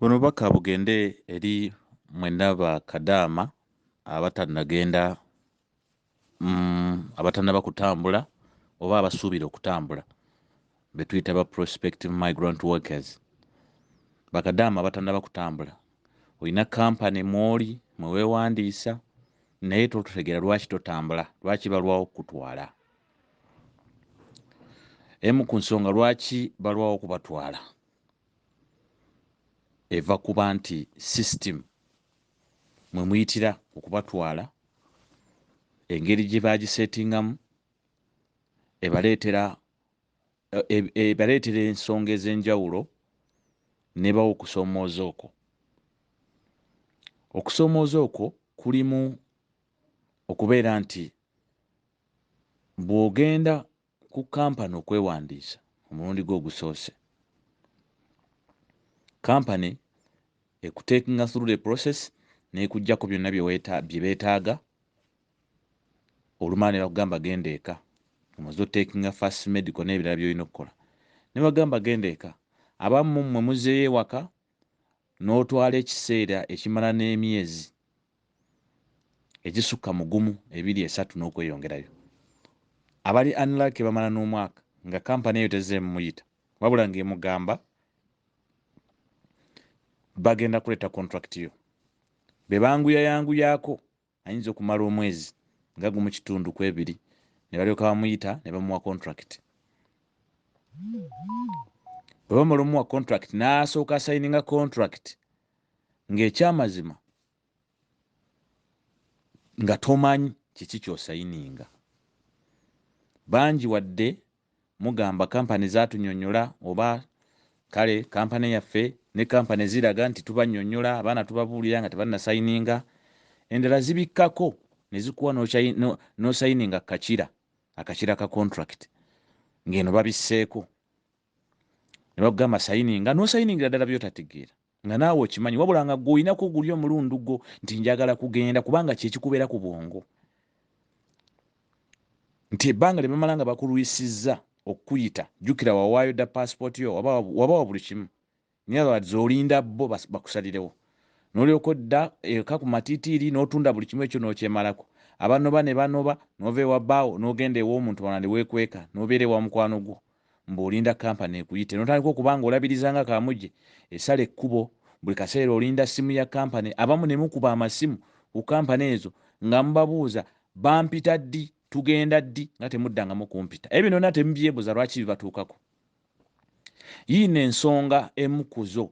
Buno baka bugende eri mwenda ba Kadama abatannagenda abatannaba kutambula oba abasuubira okutambula betuyita ba prospective migrant workers. Bakadama abatannaba kutambula olina kampani mwoli mwewewandiisa naye totutegera lwaki totambula, lwaki balwawo kutwala. Emu ku nsonga lwaki balwawo kubatwala eva kuba nti system mwe muyitira okubatwala engeri gye bagisetingamu ebaleetera ensonga ez'enjawulo nebawo okusoomooza okwo. Okusoomooza okwo kulimu okubeera nti bw'ogenda ku kampani okwewandiisa omulundi gwo ogusoose, kampani ekutekinga through the process nekuggyako byonna bye beetaaga olumaa ne bakugamba genda eka omaze otekinga first medical n'ebirala by'olina okukola ne bagamba genda eka. Abamu mmwe muzeeyo ewaka n'otwala ekiseera ekimala n'emyezi egisukka mu gumu, 2, 3 n'okweyongerayo. Abali unlucky bamala n'omwaka nga kampani eyo tezzeemu muyita wabula ng'emugamba bagenda kuleeta contract yo. Be banguyayanguyaako ayinza okumala omwezi nga gumu kitundu ku 2 ne balyoka bamuyita ne bamuwa contract. Bwe bamala omuwa contract n'asooka asayininga contract ng'ekyamazima nga tomanyi kiki ky'osayininga. Bangi wadde mugamba kampani zaatunyonnyola oba kale kampani yaffe ne kampani ziraga nti tubanyonnyola abaana tubabuulira nga tebannasayininga, endala zibikkako ne zikuwa n'osayininga akakira ka contract ng'eno babisseeko ne bakugamba sayininga n'osayiningira ddala by'otategeera nga naawe okimanyi wabula nga gwe olinako guli omulundu gwo nti njagala kugenda kubanga kye kikubeera ku bwongo nti ebbanga lye bamala nga bakulwisizza okuyita jjukira wawaayo dda passport yo wabawa buli kimu naye olinda bo bakusalirewo n'olyoka odda eka ku matiitiiri n'otunda buli kimu ekyo n'okyemalako. Abanoba ne banoba n'ova ewa bbaawo n'ogenda ew'omuntu wala ne weekweka n'obeera ewa mukwano gwo mbw'olinda kampani ekuyite n'otandika okuba nga olabirizanga kaamugye esala ekkubo buli kaseera olinda ssimu ya kampani. Abamu ne mukuba amasimu ku kampani ezo nga mubabuuza bampita ddi, tugenda ddi nga temuddangamu kumpita. Ebyo byonna temubyebuuza lwaki bibatuukako. Yiino ensonga emu ku zo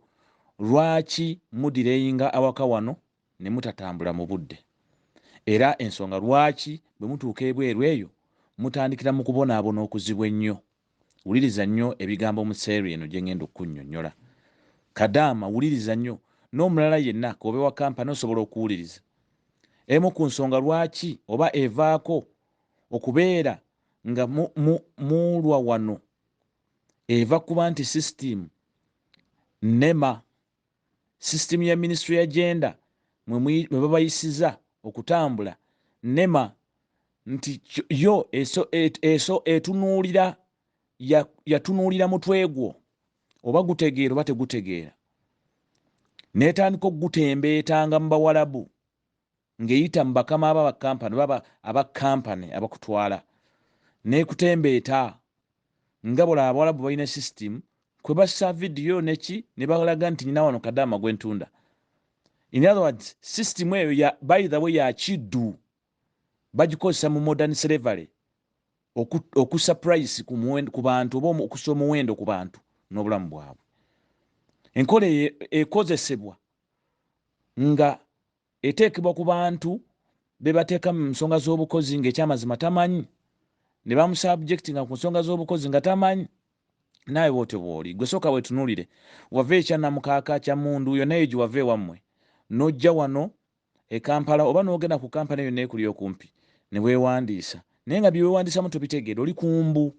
lwaki mudireyinga awaka wano ne mutatambula mu budde, era ensonga lwaki bwe mutuuka ebweru eyo mutandikira mu kubonaabona okuzibu ennyo. Wuliriza nnyo ebigambo mu seeri eno gye ngenda okunnyonnyola. Kadama wuliriza nnyo, n'omulala yenna k'obe wa kampani osobola okuwuliriza. Emu ku nsonga lwaki oba evaako okubeera nga mulwa wano eva kuba nti system nema system ya ministry ya gender mwe babayisiza okutambula nema nti yo eso etunuulira yatunuulira mutwe gwo oba gutegeera oba tegutegeera n'etandika okugutembeetanga mu bawalabu ng'eyita mu bakama abakampani baba abakampani abakutwala n'ekutembeeta nga bula abawalabu balina system kwe bassa vidiyo neki ne balaga nti nyina wano Kadama gwe ntunda. In other words, system eyo by the way ya kiddu bagikozesa mu modern slavery okussa price ku bantu oba okussa omuwendo ku bantu n'obulamu bwabwe. Enkola ekozesebwa nga eteekebwa ku bantu be bateeka mu nsonga z'obukozi ng'ekyamazima tamanyi ne bamusubjectinga ku nsonga z'obukozi nga tamanyi. Naawe bw'otyo bw'oli gwe sooka weetunuulire wava ekyannamukaaka kya mundu yonna eyo gye wava ewammwe n'ojja wano e Kampala oba n'ogenda ku kampani yonna ekuli okumpi ne weewandiisa naye nga bye weewandiisamu tobitegeera oli kumbu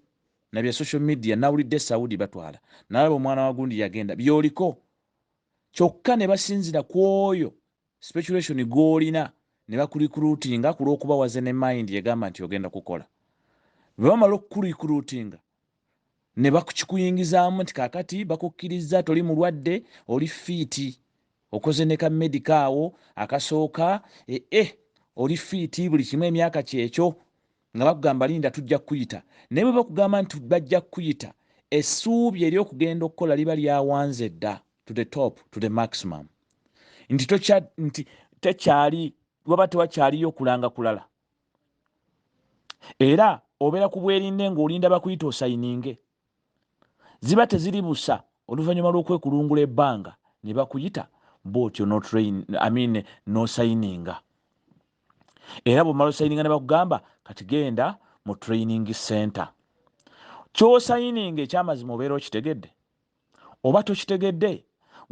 na bya social media nawulidde Saudi batwala nalaba omwana wa gundi yagenda by'oliko kyokka ne basinzira ku oyo speculation gw'olina ne bakurikruutinga ku lw'okubawaza ne mind yagamba nti ogenda kukola. Bwe bamala okukurikruutinga ne bakikuyingizaamu nti kaakati bakukkiriza toli mulwadde oli fiiti okoze ne ka medikaawo akasooka oli fiiti buli kimu emyaka kyekyo nga bakugamba linda tujja kuyita naye bwe bakugamba nti bajja kuyita essuubi ery'okugenda okukola liba lyawanze dda to the top to the maximum nti tekyali waba tewakyaliyo okulanga kulala era obeera ku bwerinde ng'olinda bakuyita osayininge ziba teziri busa oluvannyuma lw'okwekulungula ebbanga ne bakuyita bw'otyo n'osayininga era bw'omala osayininga ne bakugamba kati genda mu training center ky'osayininga ekyamazima obeera okitegedde oba tokitegedde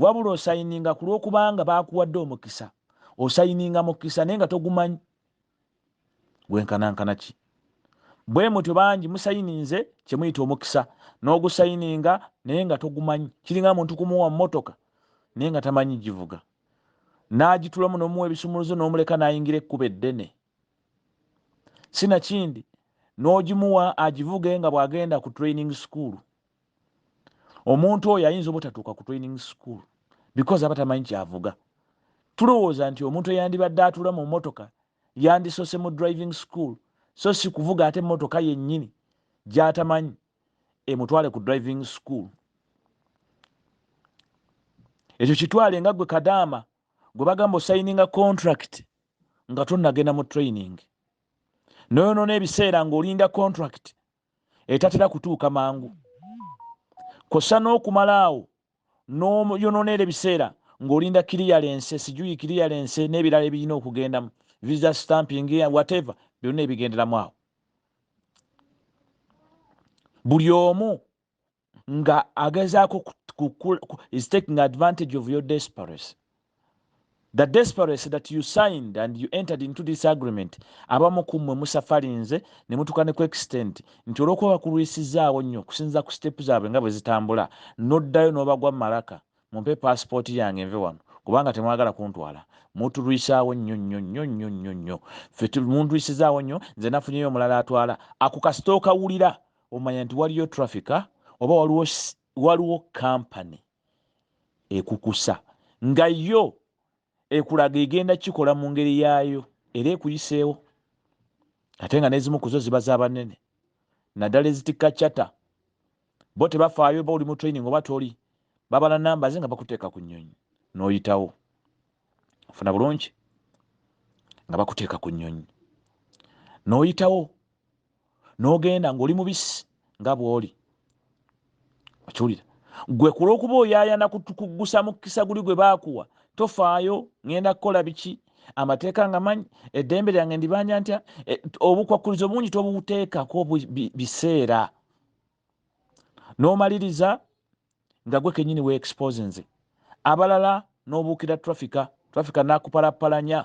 wabula osayininga ku lw'okubanga baakuwadde omukisa osayininga mukisa naye nga togumanyi gwenkanankana ki bwe mutyo bangi musayininze kye muyita omukisa n'ogusayininga naye nga togumanyi kiringa muntu kumuwa mmotoka naye nga tamanyi givuga n'agitulamu n'omuwa ebisumuluzo n'omuleka n'ayingira ekkuba eddene sinakindi n'ogimuwa agivuge nga bw'agenda ku training school omuntu oyo ayinza obutatuuka ku training school because aba tamanyi kyavuga tulowooza nti omuntu eyandibadde atula mu mmotoka yandisose mu driving school so si kuvuga ate emmotoka yennyini gy'atamanyi emutwale ku driving school ekyo kitwale nga gwe Kadama gwe bagamba osayininga contract nga tonnagenda mu training noyonoona ebiseera ng'olinda contract etatera kutuuka mangu kosa n'okumalaawo n'oyonoonera ebiseera ng'olinda clearance sijuyi clearance n'ebirala ebirina okugendamu visa stamping whatever byonna ebigenderamu awo buli omu nga agezaako is taking advantage of your desperacy. The desperacy that you signed and you entered into this agreement abamu kummwe musafalinze ne mutuka ne ku extent nti olw'okuba bakulwisizaawo nnyo okusinza ku step zaabwe nga bwe zitambula n'oddayo n'obagwa malaka mumpe passport yange nve wano kubanga temwagala kuntwala mutulwisaawo nnyo ffe muntwisizaawo nnyo nze nafunyeyo omulala atwala ako kasita okawulira omanya nti waliyo traffica oba waliwo kampani ekukusa nga yo ekulaga egenda kikola mu ngeri yaayo era ekuyiseewo ate nga n'ezimu ku zo ziba z'abanene naddala ezitikka chata bo tebafaayo ba oli mu training oba toli babala namba ze nga bakuteeka ku nnyonyi n'oyitawo ofuna bulungi nga bakuteeka ku nnyonyi n'oyitawo n'ogenda ng'oli mubisi nga bw'oli okiwulira gwe ku lw'okuba oyaayana kukugusa mukisa guli gwe baakuwa tofaayo ngenda kukola biki amateeka nga manyi eddembe lyange ndibanja ntya obukwakkulizo bungi tobuteekako biseera n'omaliriza nga gwe kennyini we-expose nze abalala n'obuukira traffica n'akupalappalanya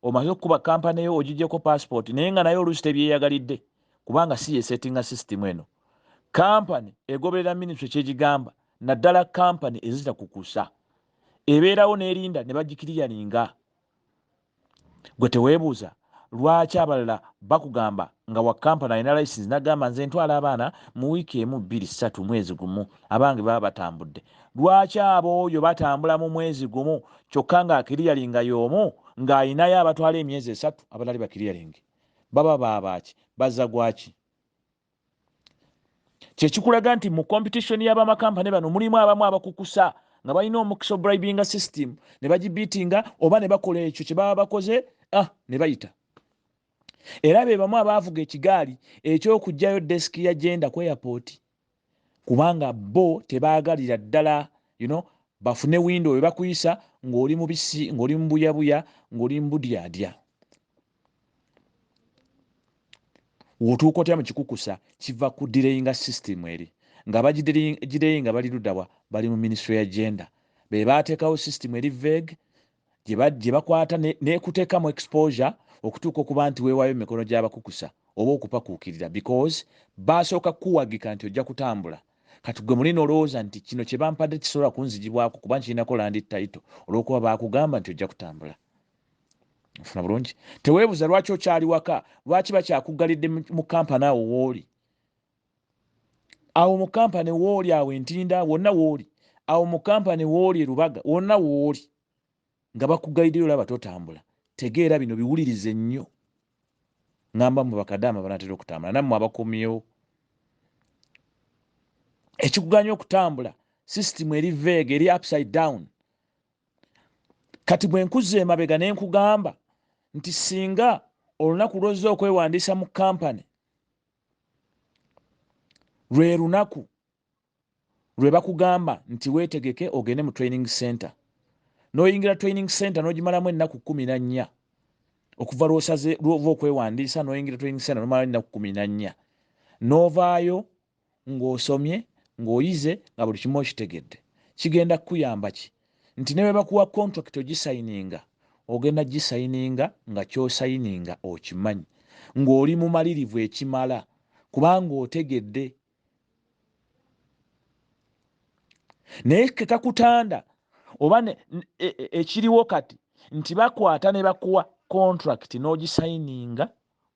omaze okukuba kampani yo ogigyeko passport naye nga naye oluusi tebyeyagalidde kubanga si yesettinga system eno kampani egoberera ministry kyegigamba naddala kampani ezita kukusa ebeerawo n'erinda ne bagikiriyaninga gwe teweebuuza lwaki abalala bakugamba nga wa kampani alina license nagamba nze ntwala abaana mu wiiki emu 2-3 mwezi gumu abange baba batambudde lwaki ab'oyo batambula mu mwezi gumu kyokka ng'akiriyalinga y'omu ng'ayinayo abatwala emyezi 3 abalali bakiriyalingi baba baabaki bazza gwaki kyekikulaga nti mu competition y'abamakampani bano mulimu abamu abakukusa nga balina omukisa bribinga system ne bagibiitinga oba ne bakola ekyo kye baba bakoze ne bayita era be bamu abaavuga ekigaali eky'okugjayo desiki ya genda ku airport kubanga bo tebaagalira ddala bafune windo we bakuyisa ng'oli mubisi ng'oli mubuyabuya ng'oli mubudyadya wotuuka otya mu kikukusa kiva ku direyinga system eri nga bagidireyinga bali luddawa bali mu ministry ya genda be baateekawo system eri vague gye bakwata n'ekuteekamu exposure okutuuka okuba nti weewaayo emikono gy'abakukusa oba okupakuukirira because baasooka kuwagika nti ojja kutambula kati gwe mulina olowooza nti kino kye bampadde kisobola kunzigibwako kuba nkirinako landi title olw'okuba baakugamba nti ojja kutambula ofuna bulungi teweebuuza lwaki okyali waka lwaki bakyakugalidde mu kampani awo wooli awo mu kampani wooli awo entinda wonna wooli awo mu kampani wooli erubaga wonna wooli nga bakugaidde olaba totambula tegeera bino biwulirize nnyo ngamba mu bakadama banatera okutambula nammwe abakomyewo ekikuganya okutambula system eri vague eri upside down kati bwe nkuze emabega ne nkugamba nti singa olunaku lwozze okwewandiisa mu kampani lwe lunaku lwe bakugamba nti weetegeke ogende mu training center n'oyingira training center n'ogimalamu ennaku 14 okuva lw'osaze lw'ova okwewandiisa n'oyingira training center n'omalamu ennaku 14 n'ovaayo ng'osomye ng'oyize nga buli kimu okitegedde kigenda kukuyamba ki nti ne bwe bakuwa contract ogisayininga ogenda gisayininga nga ky'osayininga okimanyi ng'oli mumalirivu ekimala kubanga otegedde naye kakutanda oba ekiriwo kati nti bakwata ne bakuwa contract n'ogisayininga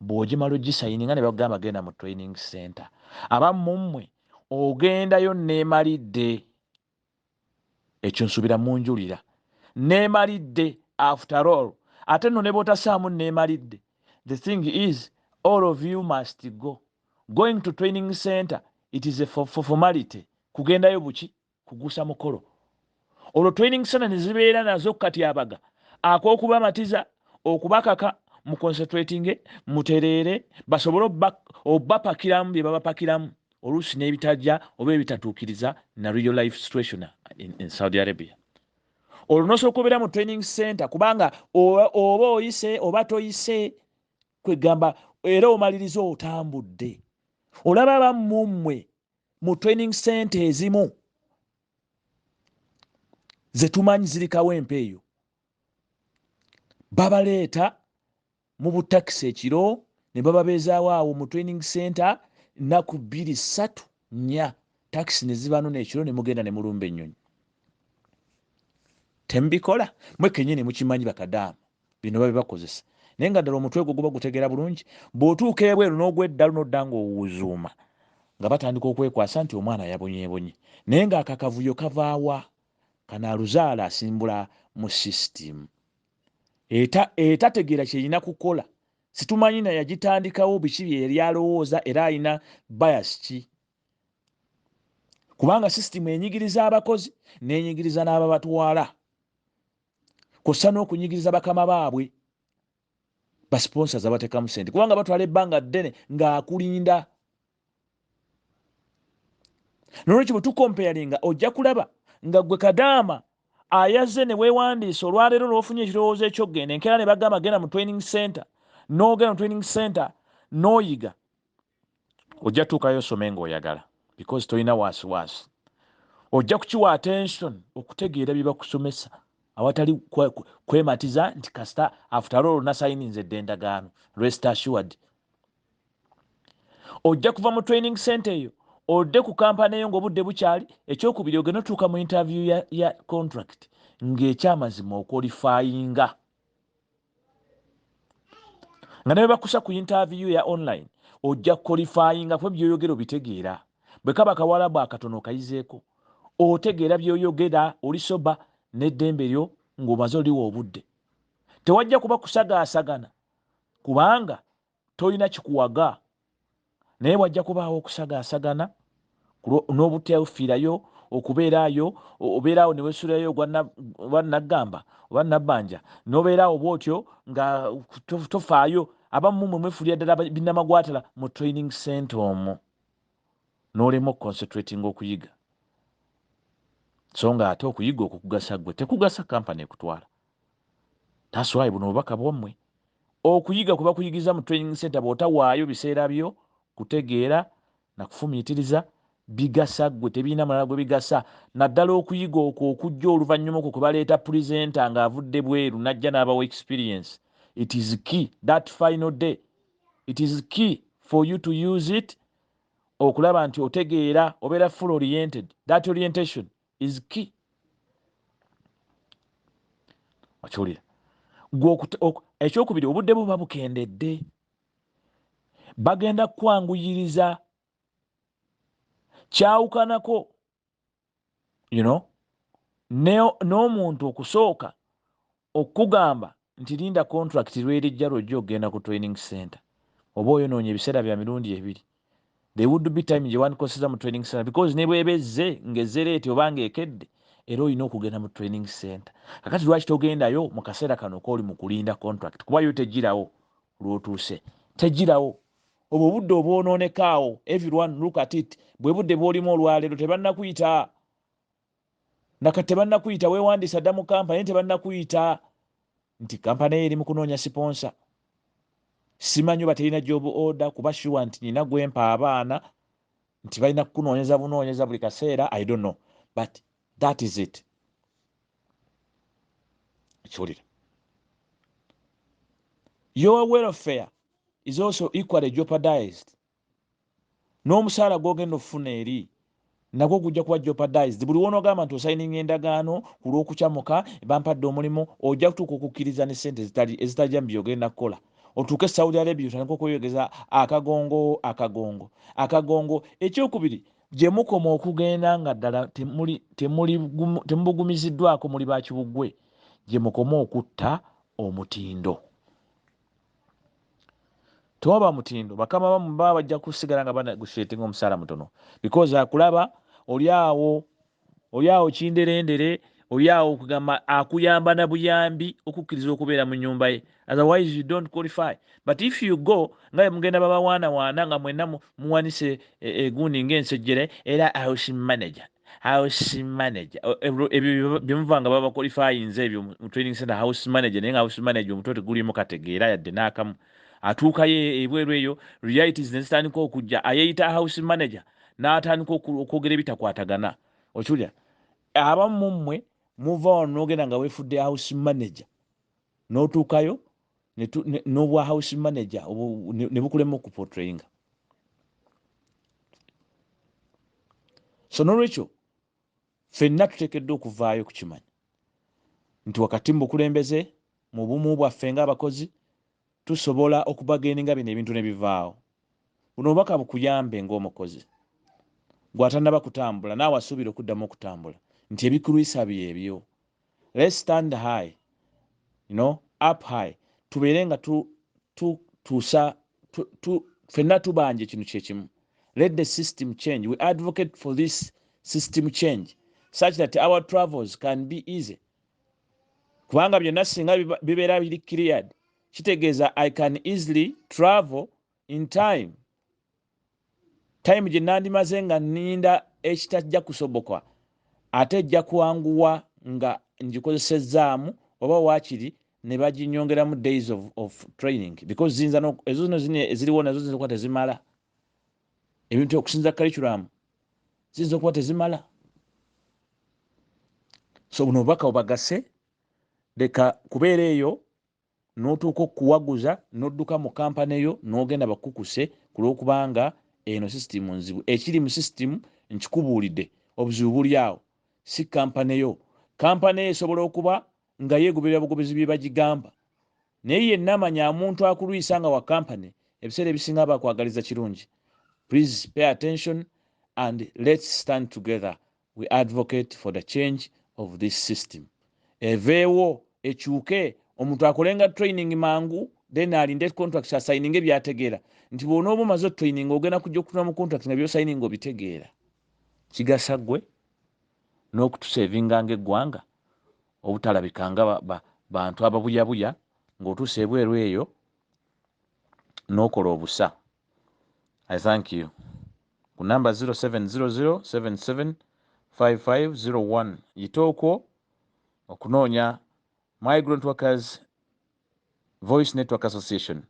bw'ogimala ogisayininga ne bagamba genda mu training center abammwe ogendayo neemalidde ekyo nsubira munjulira neemalidde after all ate nno ne bw'otasaamu neemalidde the thing is all of you must go going to training center it is a formality kugendayo buki kugusa mukolo olwo training center ne zibeera nazo kati abaga ak'okubamatiza okubakaka mu concentrating mutereere basobole obapakiramu bye babapakiramu oluusi n'ebitajja oba ebitatuukiriza na real life situation in Saudi Arabia olwo n'osooka obeera mu training center kubanga oba oyise oba toyise kwegamba era omaliriza otambudde olaba bammumwe mu training center ezimu zetumanyi zirikawo empeeyo babaleeta mu butakisi ekiro ne bababeezaawo awo mu training center nnaku 2-3-4 takisi ne zibano n'ekiro ne mugenda ne mulumba ennyonyi tembikola mwe kennyini mukimanyi bakadaama bino babe bakozesa naye nga ddala omutwe gwo guba gutegeera bulungi bw'otuuka ebweru n'ogweddalu n'odda ng'owuzuuma nga batandika okwekwasa nti omwana yabonyeebonye naye ng'akakavuyo kavaawa kanaaluzaala asimbula mu system etategeera kyeyina kukola situmanyi na yagitandikawo biki bye yali alowooza era alina bias ki kubanga system enyigiriza abakozi n'enyigiriza n'ababatwala kosa n'okunyigiriza bakama baabwe basponsors abatekamu sente kubanga batwala ebbanga ddene ng'akulinda nolwekyo bwe tukompeyalinga ojja kulaba nga gwe Kadama ayaze ne weewandiisa olwaleero lw'ofunye ekirowoozo eky'okgenda enkeera ne bagamba genda mu training center n'ogenda mu training center n'oyiga ojja tuukayo osome ng'oyagala because tolina waasiwaasi ojja kukiwa attention okutegeera bye bakusomesa awatali kwematiza nti kasita after all nasayininze eddendagaano rest assured ojja kuva mu training center eyo odde ku kampani eyo ng'obudde bukyali ekyokubiri ogenda otuuka mu interview ya contract ng'ekyamazima okwalifayinga nga ne bakusa ku interview ya online ojja kukwalifayinga kuba byoyogera obitegeera bwe kaba kawalabu akatono okayizeeko otegeera byoyogera oli soba n'eddembe lyo ng'omaze oliwo obudde tewajja kuba kusagaasagana kubanga tolina kikuwaga naye wajja kubaawo okusagaasagana n'obuteefiirayo okubeeraayo obeeraawo ne weesuulayo oba naggamba oba nabbanja n'obeeraawo bw'otyo nga tofaayo abamu mwe mwefuulira ddala binnamagwatala mu training center omwo n'olema okuconcentrating okuyiga so nga ate okuyiga okwo kugasa ggwe tekugasa kampani ekutwala taswayi buno obubaka bwammwe okuyiga kuba kuyigiriza mu training center bw'otawaayo biseera byo kutegeera na kufumiitiriza bigasa ggwe tebiina mulala gwe bigasa naddala okuyiga okwo okujja oluvannyuma okwo kwe baleeta purezenta ng'avudde bweru n'ajja n'abawa experience it is key that final day it is key for you to use it okulaba nti otegeera obeera full oriented that orientation is key okiwulira ekyokubiri obudde buba bukendedde bagenda kwanguyiriza kyawukanako n'omuntu okusooka okugamba nti linda contract lwerijja lwojja ogenda ku training center oba oyonoonya ebiseera bya mirundi ebiri. There would be time gye wandikoseza mu training center because ne bwebezze ng'ezzereeti oba ng'ekedde era olina okugenda mu training center. Kakati lwaki togendayo mu kaseera kano kooli mu kulinda contract? Kuba yo tegirawo lw'otuuse, tegirawo. Obwo budde obwonoonekaawo. Everyone look at it. Bwe budde bw'olimu olwaleero tebannakuyita. Nakati tebannakuyita, weewandiisa dda mu kampani tebannakuyita nti kampani eri mu kunoonya siponsa. Simanyi oba terina job order kuba sure nti nina gwempa abaana nti balina kukunoonyeza bunoonyeza buli kaseera. I don't know. But that is it. Kiwulira. Your welfare is also equally jeopardized. N'omusaala gw'ogenda okufuna eri nagwo gujja kuba jeopardized. Buli wonoogamba nti osayininga endagaano ku lw'okukyamuka bampadde omulimu ojja kutuuka okukkiriza ne ssente ezitajja mu byogenda kukola. Otuuke Saudi Arabia otandika okweyogeza akagongo. Ekyokubiri gye mukoma okugenda nga ddala temubugumiziddwako muli bakibugwe, gye mukoma okutta omutindo. Tewaba mutindo bakama bamu baba bajja kusigala nga banagushetinga omusaala mutono because akulaba oli awo kinderendere, oli awo okugamba akuyamba na buyambi okukkiriza okubeera mu nnyumba ye. Otherwise you don't qualify. But if you go nga mugenda babawaana nga mwenna muwanise egundi ng'ensejjere era house manager ebyo byemuvanga baba qualifyinze ebyo mu training center house manager, naye nga house manager omutwe tegulimu kategeera yadde n'akamu. Atuukayo ebweru eyo realities ne zitandika okujja, ayeeyita house manager n'atandika okwogera ebitakwatagana. Okiwulira? Abamu mu mmwe muva wano n'ogenda nga weefudde house manager n'otuukayo n'obwa house manager ne bukulema okuportrayinga. So n'olwekyo ffenna tuteekeddwa okuvaayo kukimanya nti wakati mu bukulembeze mu bumu bwaffe ng'abakozi tusobola okubagaininga bino ebintu ne bivaawo. Buno obubaka bukuyambe ng'omukozi gw'atannaba kutambula naawe asuubira okuddamu okutambula nti ebikulwisa byebyo. Let's stand high, up high. Tubeere nga ffenna tubanja ekintu kyekimu. Let the system change. We advocate for this system change such that our travels can be easy. Kubanga byonna singa bibeera biri cleared, kitegeeza I can easily travel in time. Time gye nandimaze nga nninda ekitajja kusoboka ate ejja kuwanguwa nga ngikozesezzaamu oba waakiri ne baginyongeramu days of training because ezo eziriwo nazo ziyinza okuba tezimala. Ebintu okusinza curriculum ziyinza okuba tezimala. So buno obubaka obagase, leka kubeera eyo n'otuuka okuwaguza n'odduka mu kampani eyo n'ogenda bakukuse ku lw'okubanga eno sisitimu nzibu. Ekiri mu sisitimu nkikubuulidde obuzibu buli awo, si kampani eyo. Kampani eyo esobola okuba nga yeegoberera bugobezi bye bagigamba, naye yenna amanya omuntu akulwisa nga wa kampani ebiseera ebisinga abakwagaliza kirungi. Please pay attention and let's stand together. We advocate for the change of this system. Eveewo ekyuke, omuntu akolenga training mangu then alinde contract asayinga ebyategeera nti bw'onooba omaze training ogenda kujja okutula mu contract nga by'osayinga obitegeera. Kigasa ggwe n'okutusevinga ng'eggwanga obutalabikanga bantu ababuyabuya ng'otuuse ebweru eyo n'okola obusa. I thank you. Ku namba 0700775501 yitooko okunoonya Migrant Workers Voice Network Association,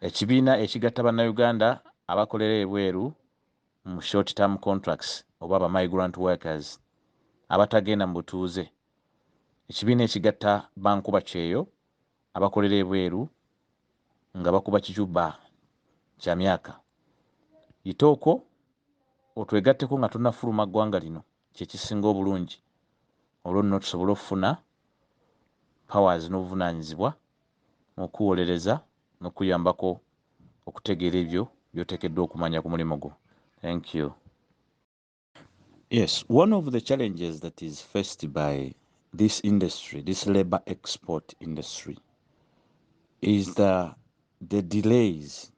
ekibiina ekigatta bannayuganda abakolera ebweru mu short term contracts oba aba migrant workers abatagenda mu butuuze. Ekibiina ekigatta bankuba kyeyo abakolera ebweru nga bakuba kicuba kya myaka. Yitooko otwegatteko nga tonnafuluma ggwanga lino kyekisinga obulungi olwo nno tusobole okufuna powers n'obuvunaanyizibwa okuwolereza n'okuyambako okutegeera ebyo by'oteekeddwa okumanya ku mulimu gwo. Thank you. Yes, one of the challenges that is faced by this industry, this labor export industry, is the delays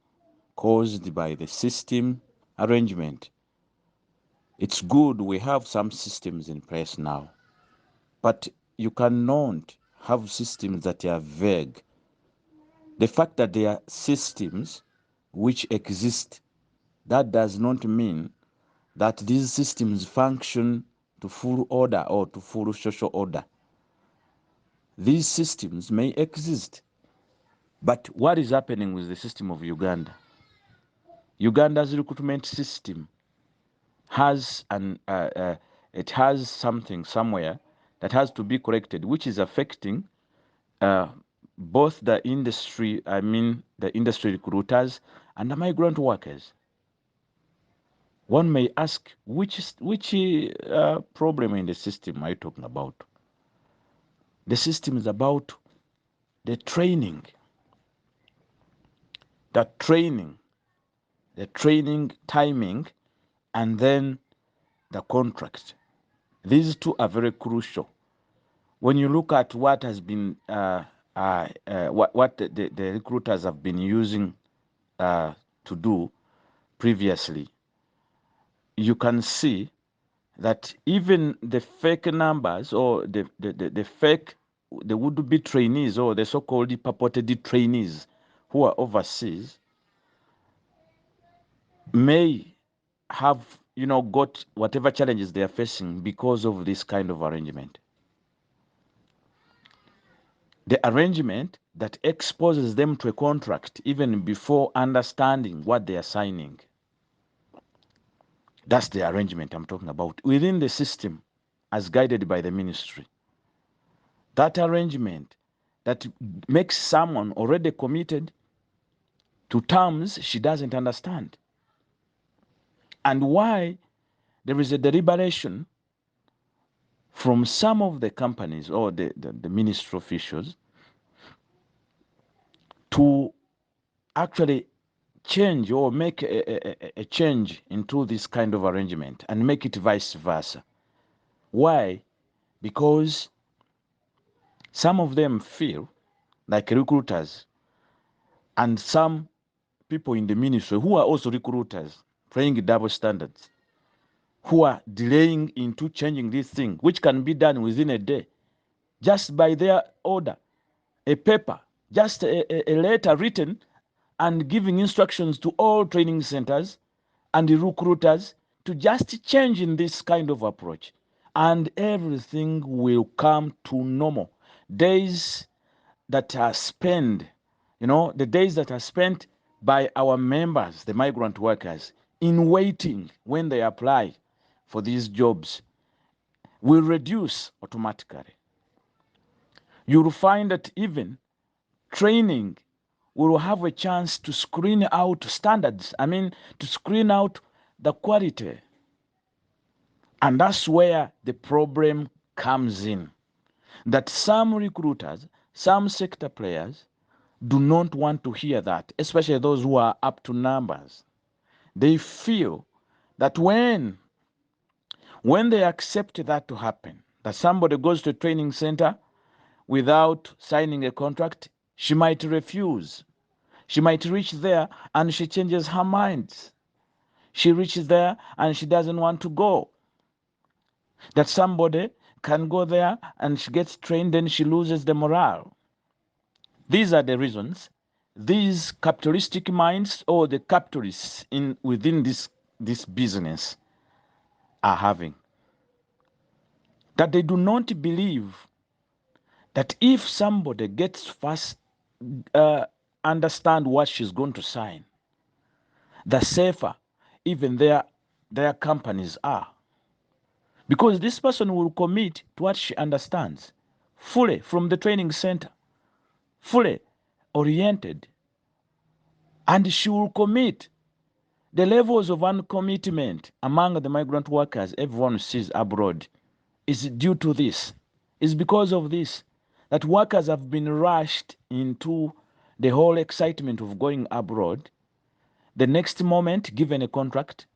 caused by the system arrangement. It's good we have some systems in place now, but you cannot have systems that are vague. The fact that there are systems which exist, that does not mean that these systems function to full order or to full social order. These systems may exist, but what is happening with the system of Uganda? Uganda's recruitment system has it has something somewhere that has to be corrected, which is affecting both the industry, the industry recruiters and the migrant workers. One may ask, which problem in the system are you talking about? The system is about the training, the training timing, and then the contract. These two are very crucial. When you look at what has been what the recruiters have been using to do previously, you can see that even the fake numbers or the fake, the would-be trainees or the so-called purported trainees who are overseas may have, got whatever challenges they are facing because of this kind of arrangement. The arrangement that exposes them to a contract even before understanding what they are signing. That's the arrangement I'm talking about within the system as guided by the ministry. That arrangement that makes someone already committed to terms she doesn't understand. And why there is a deliberation from some of the companies or the ministry officials to actually change or make a change into this kind of arrangement and make it vice versa. Why? Because some of them feel like recruiters and some people in the ministry who are also recruiters playing double standards, who are delaying into changing this thing, which can be done within a day, just by their order, a paper, just a letter written and giving instructions to all training centers and the recruiters to just change in this kind of approach. And everything will come to normal. Days that are spent, the days that are spent by our members, the migrant workers, in waiting when they apply for these jobs will reduce automatically. You'll find that even training will have a chance to screen out standards, to screen out the quality. And that's where the problem comes in. That some recruiters, some sector players do not want to hear that, especially those who are up to numbers. They feel that when they accept that to happen, that somebody goes to a training center without signing a contract, she might refuse. She might reach there and she changes her mind. She reaches there and she doesn't want to go. That somebody can go there and she gets trained and she loses the morale. These are the reasons these capitalistic minds or the capitalists within this business are having. That they do not believe that if somebody gets first understand what she's going to sign, the safer even their companies are. Because this person will commit to what she understands fully from the training center, fully oriented, and she will commit. The levels of uncommitment among the migrant workers everyone sees abroad is due to this. It's because of this that workers have been rushed into the whole excitement of going abroad. The next moment, given a contract,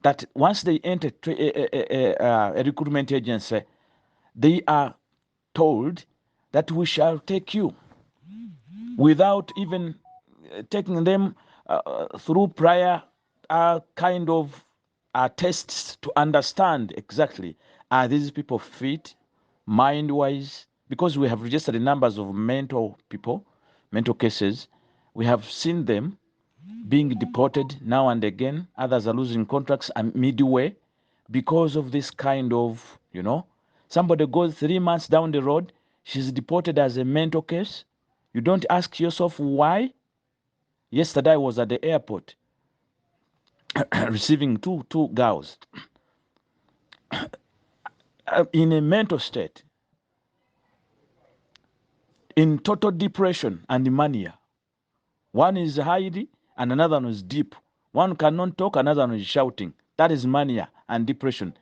that once they enter a recruitment agency, they are told that we shall take you without even taking them through prior kind of tests to understand exactly, are these people fit mind-wise? Because we have registered the numbers of mental cases. We have seen them being deported now and again. Others are losing contracts midway because of this kind of, somebody goes 3 months down the road, she's deported as a mental case. You don't ask yourself why. Yesterday I was at the airport receiving two girls in a mental state, in total depression and mania. One is high and another one is deep. One cannot talk, another one is shouting. That is mania and depression.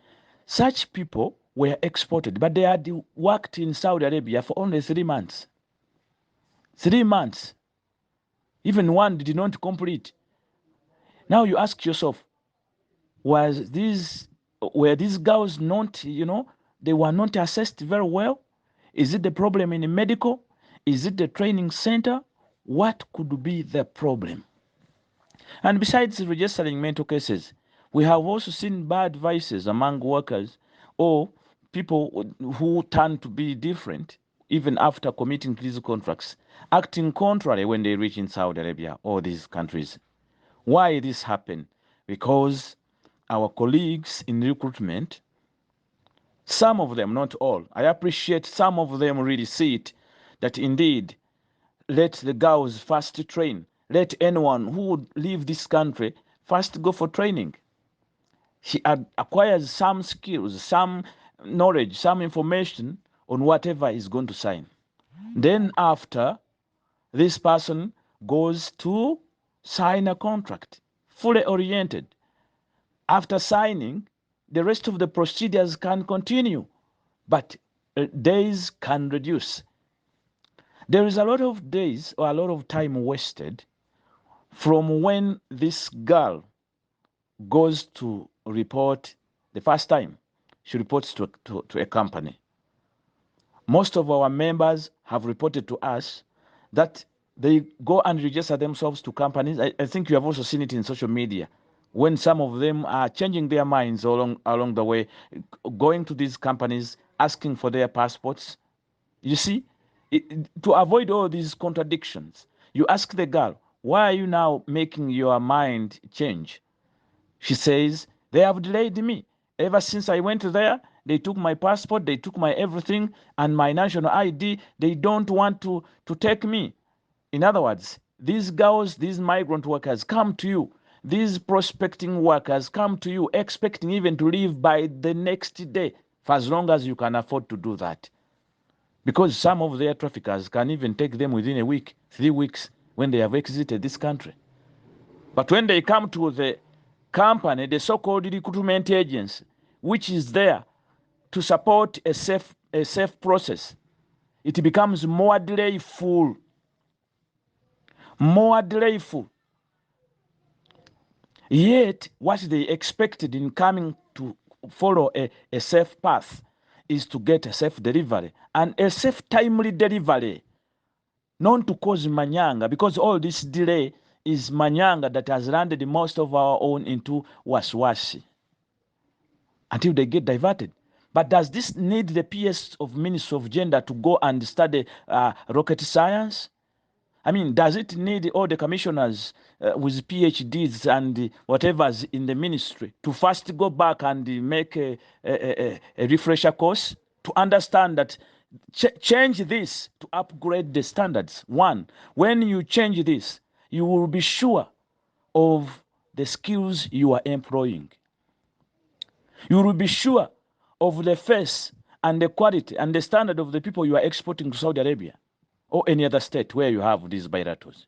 Such people were exported, but they had worked in Saudi Arabia for only 3 months. 3 months. Even one did not complete. Now you ask yourself, were these girls not, they were not assessed very well? Is it the problem in the medical? Is it the training center? What could be the problem? And besides registering mental cases, we have also seen bad vices among workers or people who turn to be different even after committing these contracts, acting contrary when they reach in Saudi Arabia or these countries. Why this happen? Because our colleagues in recruitment, some of them, not all, I appreciate some of them really see it, that indeed, let the girls first train. Let anyone who would leave this country first go for training. She acquires some skills, some knowledge, some information on whatever he's going to sign. Then after, this person goes to sign a contract, fully oriented. After signing, the rest of the procedures can continue, but days can reduce. There is a lot of days or a lot of time wasted from when this girl goes to report the first time she reports to a company. Most of our members have reported to us that they go and register themselves to companies. I think you have also seen it in social media when some of them are changing their minds along the way, going to these companies, asking for their passports. You see, to avoid all these contradictions, you ask the girl, why are you now making your mind change? She says, they have delayed me. Ever since I went there, they took my passport, they took my everything, and my national ID. They don't want to take me. In other words, these girls, these migrant workers come to you. These prospecting workers come to you expecting even to leave by the next day, for as long as you can afford to do that. Because some of their traffickers can even take them within a week, 3 weeks, when they have exited this country. But when they come to the company, the so-called recruitment agency, which is there to support a safe process, it becomes more delayful. More delayful. Yet, what they expected in coming to follow a safe path is to get a safe delivery and a safe, timely delivery, not to cause manyanga, because all this delay is manyanga that has landed most of our own into wasiwasi until they get diverted. But does this need the PS of Ministry of Gender to go and study rocket science? I mean, does it need all the commissioners with PhDs and whatever's in the ministry to first go back and make a refresher course to understand that change this to upgrade the standards? One, when you change this, you will be sure of the skills you are employing. You will be sure of the face and the quality and the standard of the people you are exporting to Saudi Arabia or any other state where you have these bilaterals.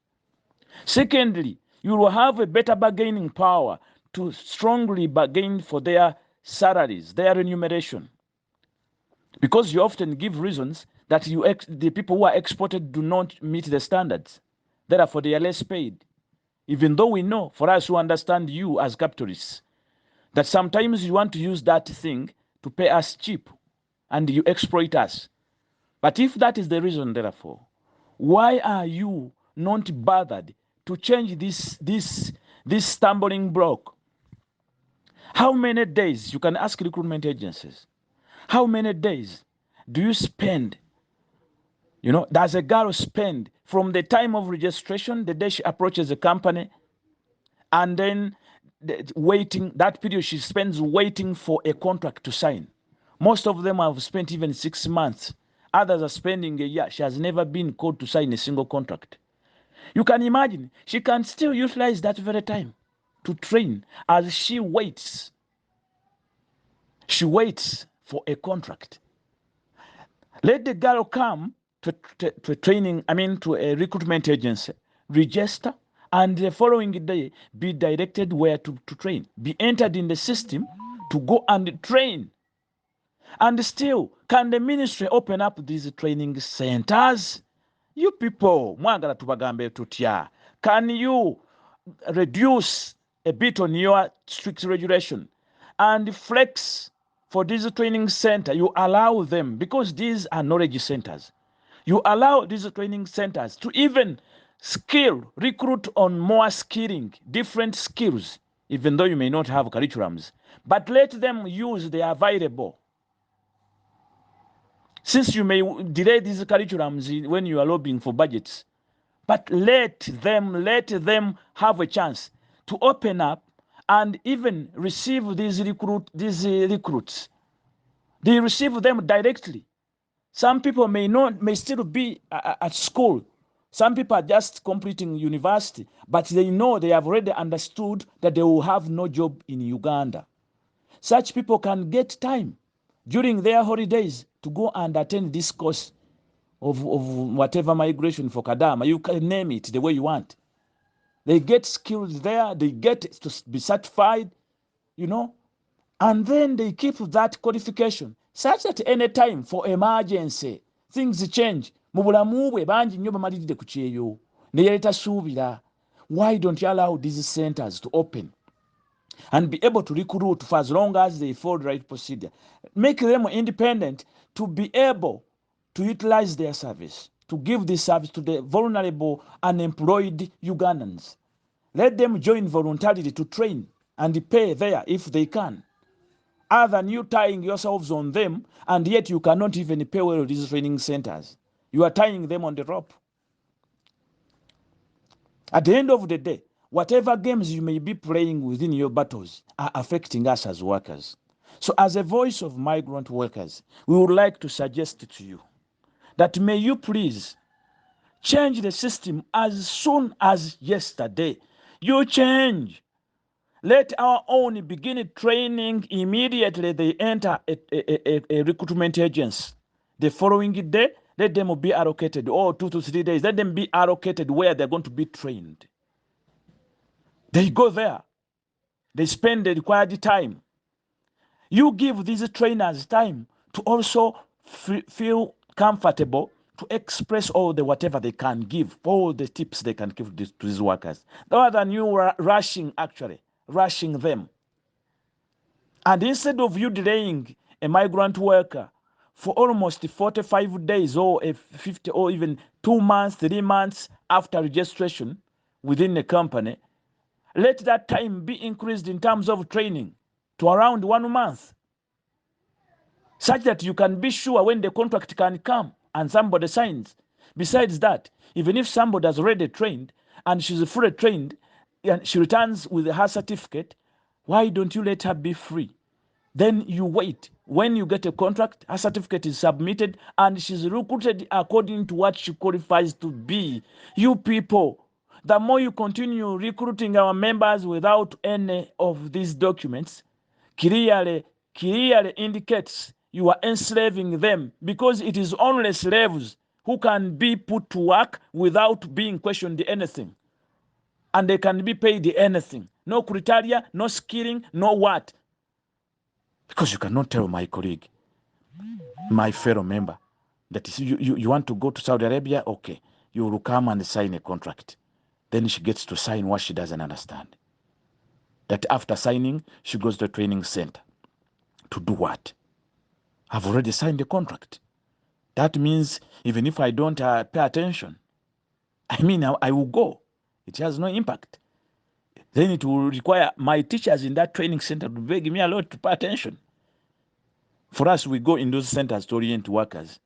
Secondly, you will have a better bargaining power to strongly bargain for their salaries, their remuneration. Because you often give reasons that the people who are exported do not meet the standards. Therefore, they are less paid. Even though we know, for us who understand you as capitalists, that sometimes you want to use that thing to pay us cheap and you exploit us. But if that is the reason, therefore, why are you not bothered to change this stumbling block? How many days, you can ask recruitment agencies, how many days do you spend, does a girl spend from the time of registration, the day she approaches the company, and then waiting, that period she spends waiting for a contract to sign? Most of them have spent even 6 months. Others are spending a year. She has never been called to sign a single contract. You can imagine, she can still utilize that very time to train as she waits. She waits for a contract. Let the girl come to training, to a recruitment agency, register, and the following day be directed where to train, be entered in the system to go and train. And still, can the ministry open up these training centers? You people, mwagala tubagambe tutya. Can you reduce a bit on your strict regulation and flex for this training center? You allow them, because these are knowledge centers, you allow these training centers to even recruit on more skilling, different skills, even though you may not have curriculums, but let them use the available. Since you may delay these curriculums when you are lobbying for budgets, but let them have a chance to open up and even receive these recruits. They receive them directly. Some people may still be at school. Some people are just completing university, but they know, they have already understood that they will have no job in Uganda. Such people can get time during their holidays to go and attend this course of whatever migration for Kadama. You can name it the way you want. They get skills there, they get to be certified, and then they keep that qualification such that any time for emergency, things change. Mu bulamu bwe bangi nnyo bamaliride ku kyeyo ne yaleeta suubira. Why don't you allow these centers to open and be able to recruit for as long as they follow the right procedure? Make them independent to be able to utilize their service, to give this service to the vulnerable unemployed Ugandans. Let them join voluntarily to train and pay there if they can. Other than you tying yourselves on them, and yet you cannot even pay well these training centers. You are tying them on the rope. At the end of the day, whatever games you may be playing within your battles are affecting us as workers. So as a voice of migrant workers, we would like to suggest to you that may you please change the system as soon as yesterday. You change. Let our own begin training immediately they enter a recruitment agency. The following day, let them be allocated, or 2 to 3 days, let them be allocated where they're going to be trained. They go there. They spend the required time. You give these trainers time to also feel comfortable to express all the whatever they can give, all the tips they can give to these workers, rather than you rushing them. And instead of you delaying a migrant worker for almost 45 days or 50 or even 2 months, 3 months after registration within the company, let that time be increased in terms of training to around 1 month, such that you can be sure when the contract can come and somebody signs. Besides that, even if somebody has already trained and she's fully trained and she returns with her certificate, why don't you let her be free? Then you wait. When you get a contract, her certificate is submitted and she's recruited according to what she qualifies to be. You people, the more you continue recruiting our members without any of these documents, clearly indicates you are enslaving them, because it is only slaves who can be put to work without being questioned anything. And they can be paid anything. No criteria, no skilling, no what. Because you cannot tell my colleague, my fellow member, that you want to go to Saudi Arabia, okay, you will come and sign a contract. Then she gets to sign what she doesn't understand. That after signing, she goes to a training center. To do what? I've already signed the contract. That means even if I don't pay attention, I mean, I will go. It has no impact. Then it will require my teachers in that training center to beg me a lot to pay attention. For us, we go in those centers to orient workers.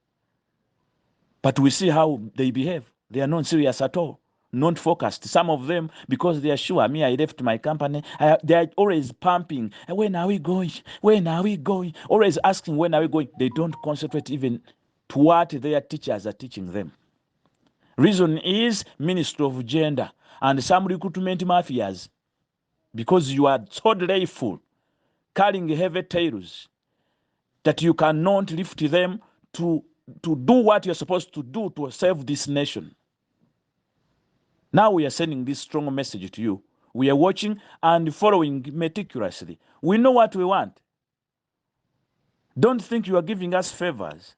But we see how they behave. They are not serious at all, not focused. Some of them, because they are sure, I left my company, they are always pumping. When are we going? When are we going? Always asking, when are we going? They don't concentrate even to what their teachers are teaching them. Reason is Ministry of Gender and some recruitment mafias, because you are so delayful, carrying heavy tails, that you cannot lift them to do what you're supposed to do to save this nation. Now we are sending this strong message to you. We are watching and following meticulously. We know what we want. Don't think you are giving us favors.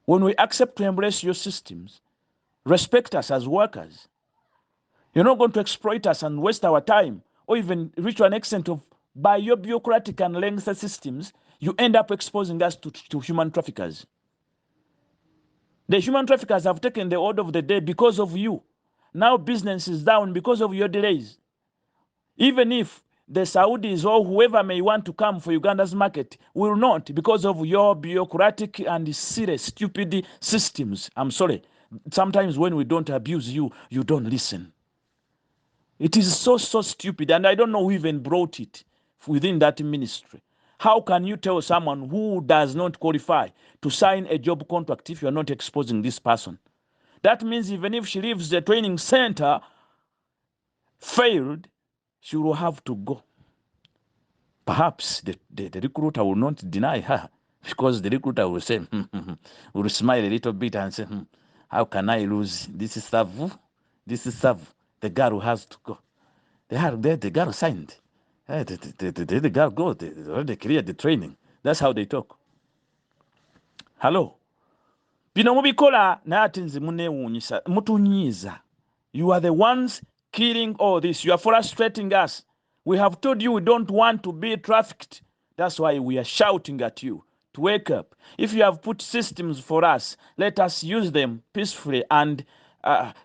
When we accept to embrace your systems, respect us as workers. You're not going to exploit us and waste our time, or even reach to an extent of, by your bureaucratic and lengthy systems, you end up exposing us to human traffickers. The human traffickers have taken the order of the day because of you. Now business is down because of your delays. Even if the Saudis or whoever may want to come for Uganda's market will not, because of your bureaucratic and silly, stupid systems. I'm sorry. Sometimes when we don't abuse you, you don't listen. It is so stupid, and I don't know who even brought it within that ministry. How can you tell someone who does not qualify to sign a job contract if you are not exposing this person? That means even if she leaves the training center failed, she will have to go. Perhaps the recruiter will not deny her, because the recruiter will say, will smile a little bit and say, how can I lose? This is Savu. This is Savu. The girl who has to go. The girl signed. The girl go. They already cleared the training. That's how they talk. Hello. Bino mubikola naye ate nze munewuunyisa mutunyiiza. You are the ones killing all this. You are frustrating us. We have told you we don't want to be trafficked. That's why we are shouting at you to wake up. If you have put systems for us, let us use them peacefully and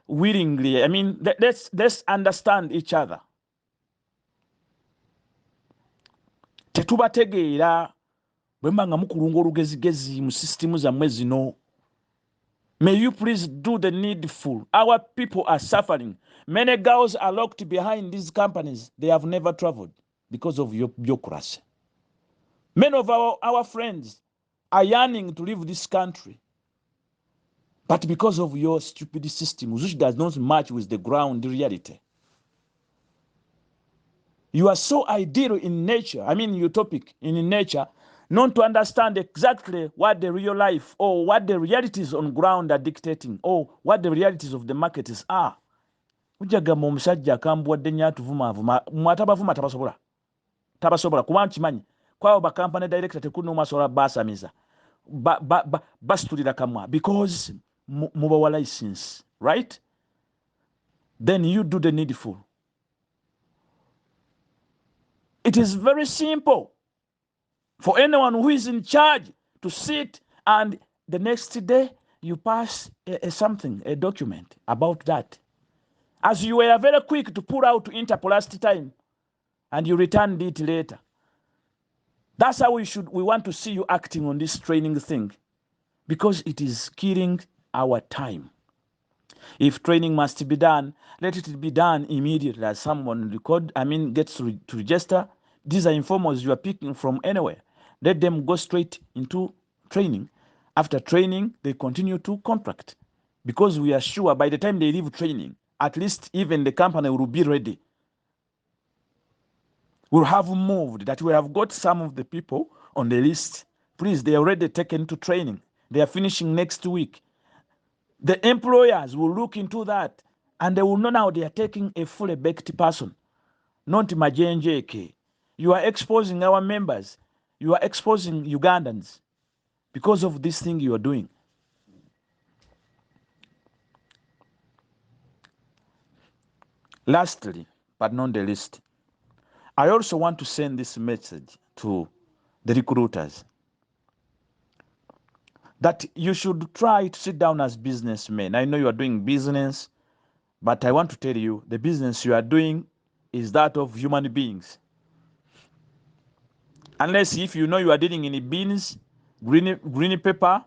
willingly. I mean, let's understand each other. Tetubategeera bwe mba nga mukulunga olugezigezi mu system zammwe zino. May you please do the needful. Our people are suffering. Many girls are locked behind these companies. They have never traveled because of your bureaucracy. Many of our friends are yearning to leave this country, but because of your stupid system, which does not match with the ground reality. You are so ideal in nature, utopic in nature, not to understand exactly what the real life or what the realities on ground are dictating, or what the realities of the markets are. Ujagamba omusajja akambuwadde nnyo atuvumaavuma mwatabavuma tabasobola kuba nkimanyi kwabo bakampani director tekunoma asobola baasamiza basitulira kamwa because mubawa license, right? Then you do the needful. It is very simple for anyone who is in charge to sit and the next day you pass a document about that. As you were very quick to pull out Interpol last time and you returned it later. That's how we want to see you acting on this training thing, because it is killing our time. If training must be done, let it be done immediately as someone gets to register. These are informals you are picking from anywhere. Let them go straight into training. After training, they continue to contract, because we are sure by the time they leave training, at least even the company will be ready. We'll have moved, that we have got some of the people on the list. Please, they are already taken to training. They are finishing next week. The employers will look into that, and they will know now they are taking a fully baked person, not majenjeke. You are exposing our members. You are exposing Ugandans because of this thing you are doing. Lastly, but not the least, I also want to send this message to the recruiters. that you should try to sit down as businessmen. I know you are doing business, but I want to tell you the business you are doing is that of human beings. Unless if you know you are dealing in beans, green pepper,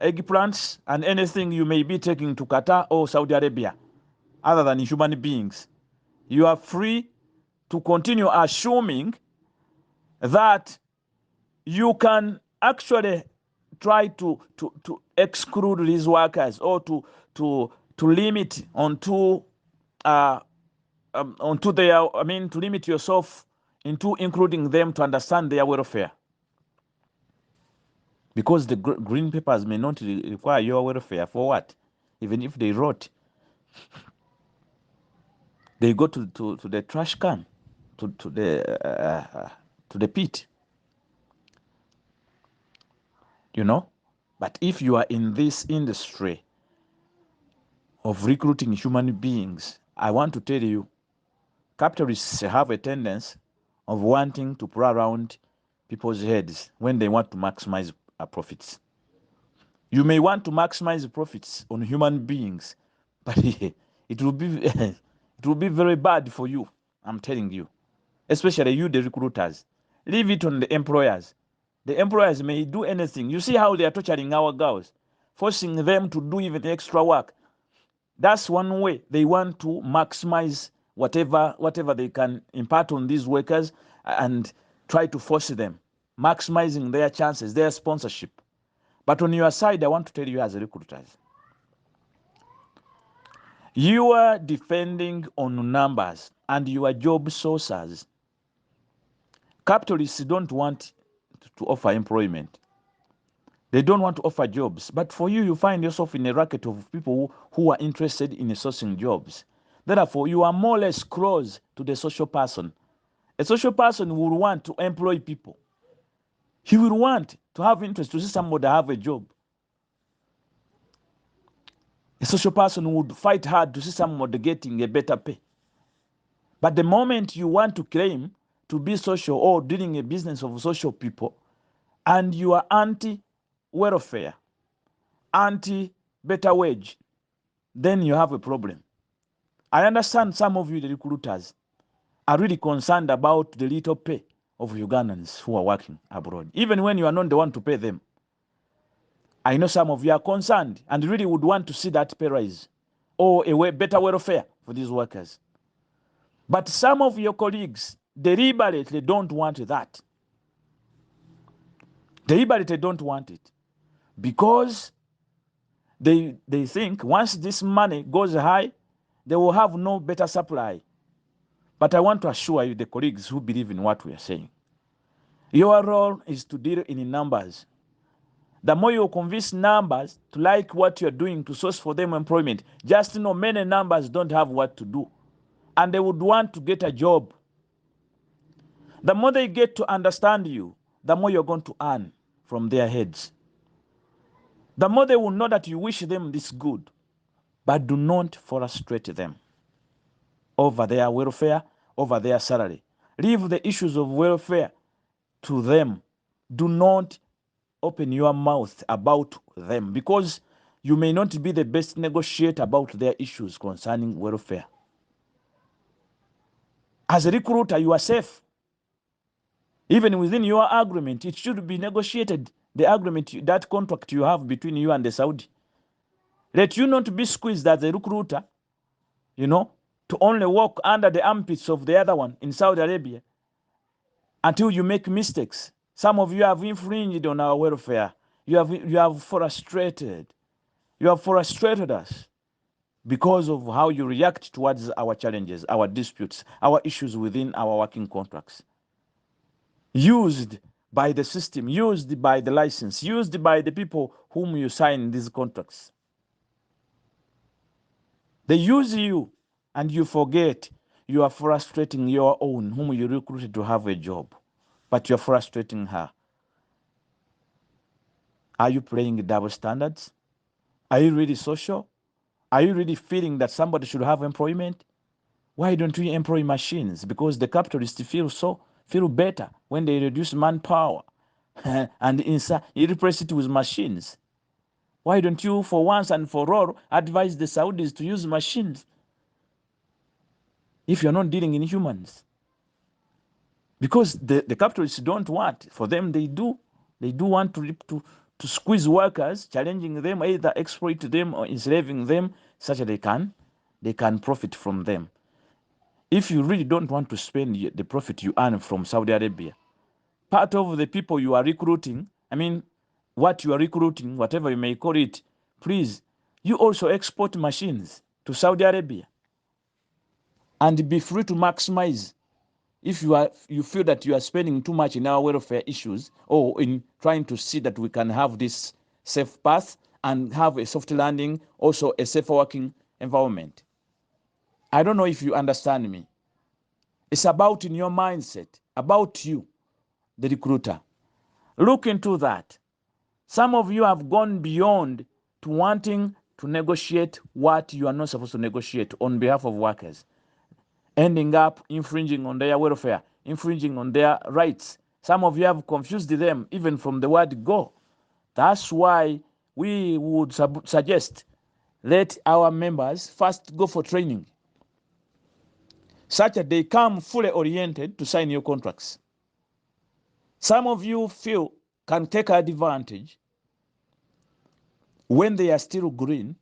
eggplants, and anything you may be taking to Qatar or Saudi Arabia, other than human beings, you are free to continue assuming that you can actually try to exclude these workers or to limit onto their, to limit yourself into including them to understand their welfare. Because the green papers may not require your welfare. For what? Even if they wrote, they go to the trash can, to the pit. You know? But if you are in this industry of recruiting human beings, I want to tell you, capitalists have a tendency of wanting to pull around people's heads when they want to maximize profits. You may want to maximize profits on human beings, but it will be it will be very bad for you. I'm telling you, especially you, the recruiters. Leave it on the employers. The employers may do anything. You see how they are torturing our girls, forcing them to do even extra work. That's one way they want to maximize whatever they can impart on these workers and try to force them, maximizing their chances, their sponsorship. But on your side, I want to tell you as recruiters, you are depending on numbers and your job sources. Capitalists don't want to offer employment. They don't want to offer jobs. But for you, you find yourself in a racket of people who are interested in sourcing jobs. Therefore, you are more or less close to the social person. A social person will want to employ people. He will want to have interest to see somebody have a job. A social person would fight hard to see somebody getting a better pay. But the moment you want to claim to be social or doing a business of social people, and you are anti-welfare, anti-better wage, then you have a problem. I understand some of you, the recruiters, are really concerned about the little pay of Ugandans who are working abroad, even when you are not the one to pay them. I know some of you are concerned and really would want to see that pay rise or a better welfare for these workers. But some of your colleagues deliberately don't want that. Deliberately don't want it because they think once this money goes high, they will have no better supply. But I want to assure you, the colleagues who believe in what we are saying, your role is to deal in numbers. The more you convince numbers to like what you're doing to source for them employment, just know many numbers don't have what to do. And they would want to get a job. The more they get to understand you, the more you're going to earn from their heads. The more they will know that you wish them this good, but do not frustrate them over their welfare, over their salary. Leave the issues of welfare to them. Do not open your mouth about them because you may not be the best negotiator about their issues concerning welfare. As a recruiter, you are safe. Even within your agreement, it should be negotiated. The agreement, that contract you have between you and the Saudi. Let you not be squeezed as a recruiter, to only walk under the armpits of the other one in Saudi Arabia until you make mistakes. Some of you have infringed on our welfare. You have frustrated. You have frustrated us because of how you react towards our challenges, our disputes, our issues within our working contracts. Used by the system, used by the license, used by the people whom you sign these contracts. They use you and you forget you are frustrating your own whom you recruited to have a job, but you're frustrating her. Are you playing double standards? Are you really social? Are you really feeling that somebody should have employment? Why don't we employ machines? Because the capitalists feel better when they reduce manpower and replace it with machines. Why don't you, for once and for all, advise the Saudis to use machines if you're not dealing in humans? Because the capitalists don't want. For them, they do. They do want to squeeze workers, challenging them, either exploit them or enslaving them, such that they can profit from them. If you really don't want to spend the profit you earn from Saudi Arabia, part of the people you are recruiting, I mean, what you are recruiting, whatever you may call it, please, you also export machines to Saudi Arabia and be free to maximize. If you feel that you are spending too much in our welfare issues or in trying to see that we can have this safe path and have a soft landing, also a safer working environment. I don't know if you understand me. It's about in your mindset, about you, the recruiter. Look into that. Some of you have gone beyond to wanting to negotiate what you are not supposed to negotiate on behalf of workers, ending up infringing on their welfare, infringing on their rights. Some of you have confused them even from the word go. That's why we would suggest let our members first go for training, such that they come fully oriented to sign your contracts. Some of you feel can take advantage when they are still green,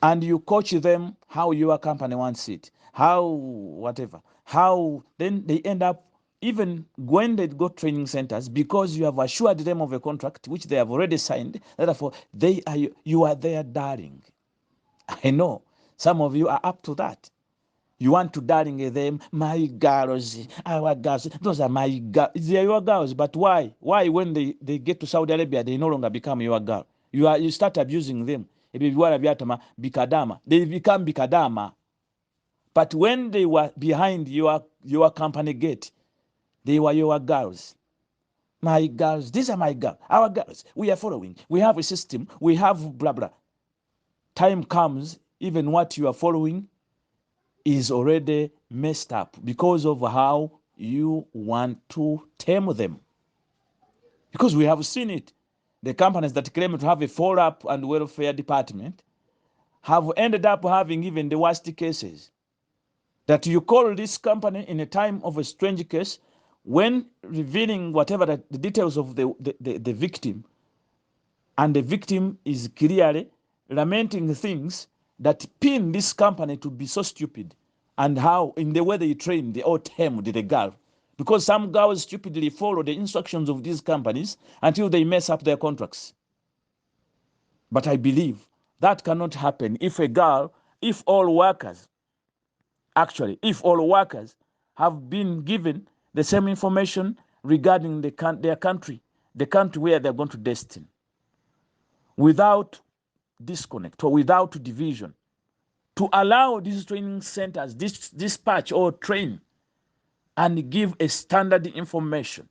and you coach them how your company wants it, how whatever, how then they end up even when they go training centers, because you have assured them of a contract which they have already signed. Therefore, you are their darling. I know some of you are up to that. You want to darling them, my girls, our girls, those are my girls. They are your girls, but why? Why when they get to Saudi Arabia, they no longer become your girl? You start abusing them. They become bikadama. But when they were behind your company gate, they were your girls. My girls, these are my girls, our girls. We are following. We have a system. We have blah, blah. Time comes, even what you are following is already messed up because of how you want to tame them. Because we have seen it. The companies that claim to have a follow-up and welfare department have ended up having even the worst cases. That you call this company in a time of a strange case, when revealing whatever the details of the victim, and the victim is clearly lamenting things that pin this company to be so stupid, and how in the way they train, they all tamed the girl. Because some girls stupidly follow the instructions of these companies until they mess up their contracts. But I believe that cannot happen if all workers have been given the same information regarding their country, the country where they're going to destine, without disconnect or without division, to allow these training centers dispatch or train and give a standard information.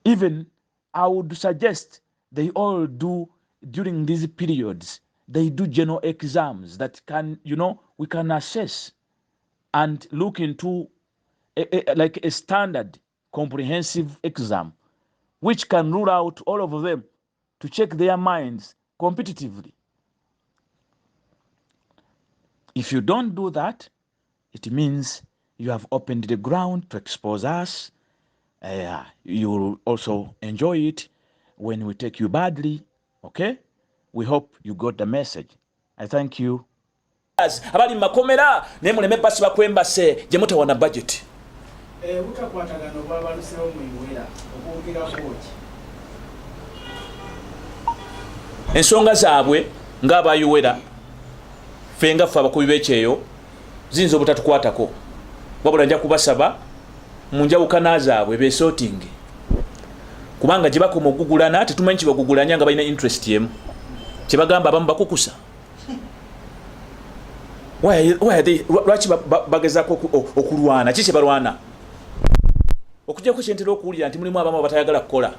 Even I would suggest they all do during these periods, they do general exams that can, we can assess and look into like a standard comprehensive exam, which can rule out all of them to check their minds competitively. If you don't do that, it means you have opened the ground to expose us. You will also enjoy it when we take you badly. Okay? We hope you got the message. I thank you. Abali makomera ne muleme basi bakwembase je mutawana budget. Utakwatagano bwabalusewo mu iwera okugira koji. Ensonga zaabwe ngaba yuwera fenga fa bakubi becheyo zinzo obutatukwatako. Wabula nja kubasaba munjawukana zaabwe be sorting. Kubanga je bakoma okugulana tetumanyi kibagugulanya nga balina interest yemu. Kibagamba abamu bakukusa. Why they lwaki bagezako okulwana kiki balwana okujja ku kyentero okuwulira nti mulimu abamu batayagala kukola,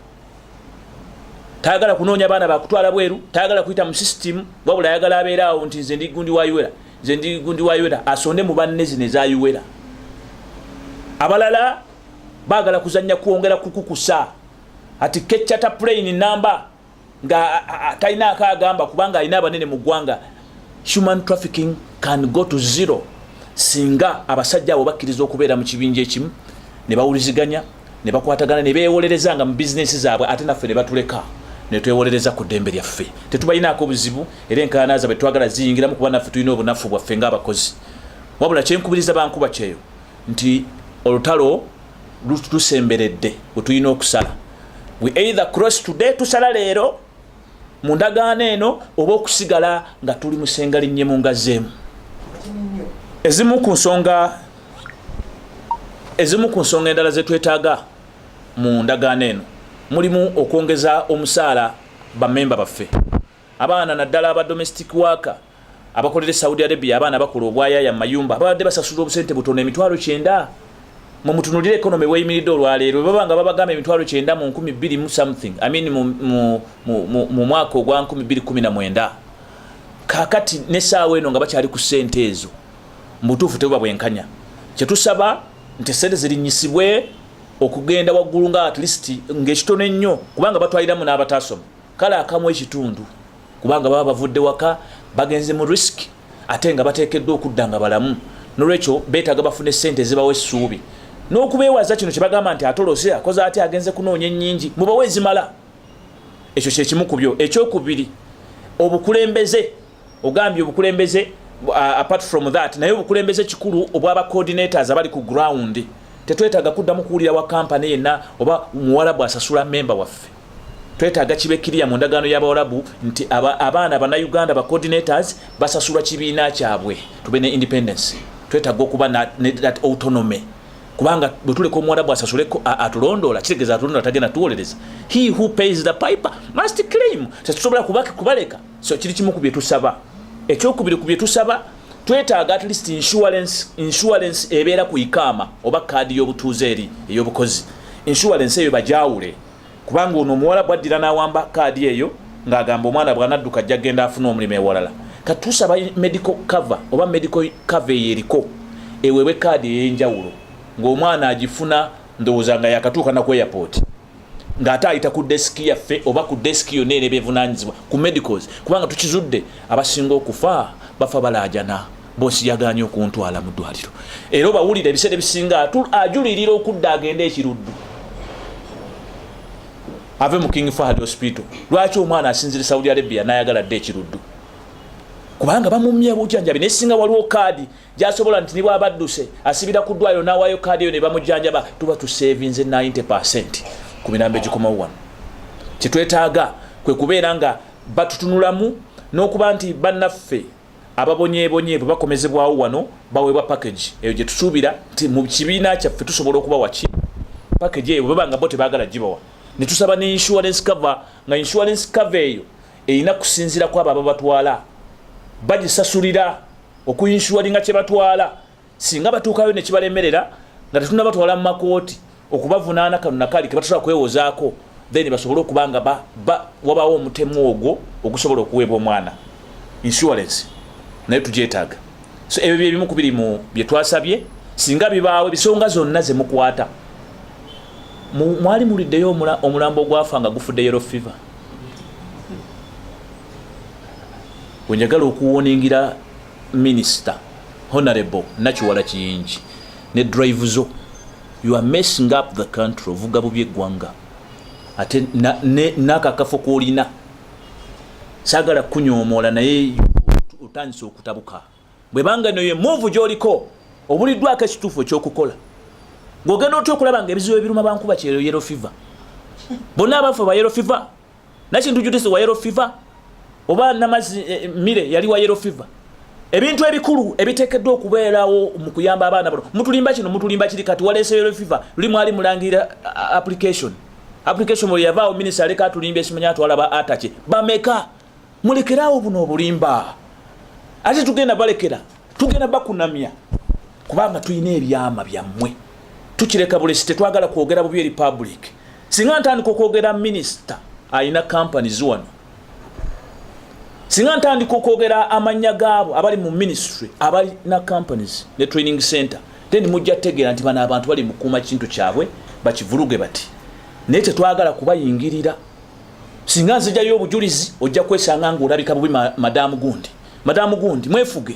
tayagala kunoonya abaana bakutwala bweru, tayagala kuyita mu system, wabula ayagala abeeraawo nti nze ndi gundi wa Yuwera asonde mu banne zino eza Yuwera. Abalala baagala kuzannya kwongera kukukusa ati kechata plane number nga talina akagamba kubanga alina abanene mu ggwanga. Human trafficking can go to zero singa abasajja abo bakkiriza okubeera mu kibinja ekimu ne bawuliziganya ne bakwatagana ne beewolereza nga mu bizinesi zaabwe ate naffe ne batuleka ne twewolereza ku ddembe lyaffe. Tetubalinaako buzibu era enkaayana zaabwe twagala ziyingiramu kuba naffe tulina obunafu bwaffe ng'abakozi. Wabula kyenkubiriza bankuba kyeyo nti olutalo lusemberedde bwe tulina okusala. We either cross today tusala leero mu ndagaano eno oba okusigala nga tuli musenga linnye mu ngazeemu. Ezimu ku nsonga endala ze twetaaga mu ndagaano eno mulimu okwongeza omusaala bammemba baffe. Abaana naddala aba domestic worker abakolera Saudi Arabia, abaana bakola obwayaya mu mayumba babadde basasula obusente butono $9,000. Mumutunulire economy weyimiridde olwaleero babanga babagamba $9,000 mu 2000 something, I mean mu mwaka ogwa 2019. Kakati n'essaawa eno nga bakyali ku ssente ezo mutuufu tebuba bwenkanya. Kyetusaba nti ssente zirinyisibwe okugenda waggulu nga at least ng'ekitono ennyo kubanga batwaliramu n'abataasoma kale akamu ekitundu kubanga baba bavudde waka bagenze mu risk ate nga bateekeddwa okudda nga balamu. Nolwekyo beetaaga bafune ssente ezibawa essuubi n'okubeewaza kino kye bagamba nti atolose akoze ate agenze kunoonya ennyingi mubawe ezimala. Ekyo kye kimu ku byo. Ekyokubiri obukulembeze. Ogambye obukulembeze apart from that naye obukulembeze kikulu obw'aba coordinators abali ku ground. Tetwetaaga kuddamu kuwulira wa kampani yenna oba muwalabu asasula memba waffe. Twetaaga kibekkiriya mu ndagaano y'Abawarabu nti abaana Bannayuganda ba coordinators basasula kibiina kyabwe tube ne independence. Twetaaga okuba ne that autonomy kubanga bwe tuleka omuwarabu asasuleko atulondoola kitegeeza atulondola tagenda tuwolereza. He who pays the piper must claim. Tetusobola kubaleka. So kiri kimu ku bye tusaba. Ekyokubiri ku bye tusaba twetaaga at least insurance ebeera ku ikaama oba kaadi y'obutuuze eri ey'obukozi. Insurance eyo bajawule kubanga ono omuwarabu addira n'awamba kaadi eyo ng'agamba omwana bw'anadduka ajja genda afuna omulimu ewalala. Katusaba medical cover oba medical cover yeriko ewewe kaadi ey'enjawulo ng'omwana agifuna ndowooza nga yakatuuka na ku airport ng'ate ayita ku deski yaffe oba ku deski yonna eno ebeevunaanyizibwa ku medicals kubanga tukizudde abasinga okufa bafa balaajana boosi yagaanye okuntwala mu ddwaliro. Era obawulira ebiseera ebisinga ajulirira okudda agenda ekiruddu ave mu King Fahd Hospital. Lwaki omwana asinzire Saudi Arabia n'ayagala dde ekiruddu? Kubanga bamumye bujjanjabi nesinga waliwo kaadi gyasobola nti nibwa abadduse asibira ku ddwaliro n'awaayo kaadi eyo ne bamujjanjaba tuba tusevinze 90% ku mirambo egikomawo wano. Kyetwetaaga kwe kubeera nga batutunulamu n'okuba nti bannaffe ababonyeebonye bwe bakomezebwawo wano baweebwa package eyo gye tusuubira nti mu kibiina kyaffe tusobola okubawa ki package eyo bwe banga bo tebaagala gibawa. Ne tusaba ne insurance cover nga insurance cover eyo erina kusinziira ku abo ababatwala bagisasulira okuyinsuwalinga kye batwala singa batuukayo ne kibalemerera nga tetuna batwala mu makooti okubavunaana kano nakali ke batasobola kwewozaako then basobole okuba nga wabawo omutemu ogwo ogusobola okuweebwa omwana insurance naye tugyetaaga. So ebyo bye bimu ku biri mu bye twasabye singa bibaawo ebisonga zonna ze mukwata. Mwali muliddeyo omulambo ogwafa nga gufudde yellow fever. Wenjagala okuwoningira Minister Honorable Nakiwala Kiyingi ne drive zo. You are messing up the country. Ovuga bubi eggwanga ate n'akakafo k'olina saagala kunyoomoola naye otandise okutabuka. Bwe banga noye move gy'oliko obuliddwako ekituufu ekyokukola ng'ogenda otya okulaba nga ebizibu ebiruma bankuba kyero yellow fever. Bonna abafu ba yellow fever nakintu judisi wa yellow fever oba namazi mire yali wa yellow fever. Ebintu ebikulu ebiteekeddwa okubeerawo mu kuyamba abaana bano mutulimba kino mutulimba kiri kati waleese yellow fever luli mwali mulangira application bwe yavaawo minisita aleka atulimba esimanya atwala atake bameka mulekerawo buno obulimba ate tugenda balekera tugenda bakunamya kubanga tulina ebyama byammwe tukireka bulesi tetwagala kwogera bubi eri public. Singa ntandika okwogera minisita alina companies wano singa ntandika okwogera amanya gaabo abali mu ministry abali na companies ne training center then mujja tegeera nti bana abantu bali mukuuma kintu kyabwe bakivuluge bati naye tetwagala kubayingirira singa nzijayo obujulizi ojja kwesanga ng'olabika bubi madamu gundi mwefuge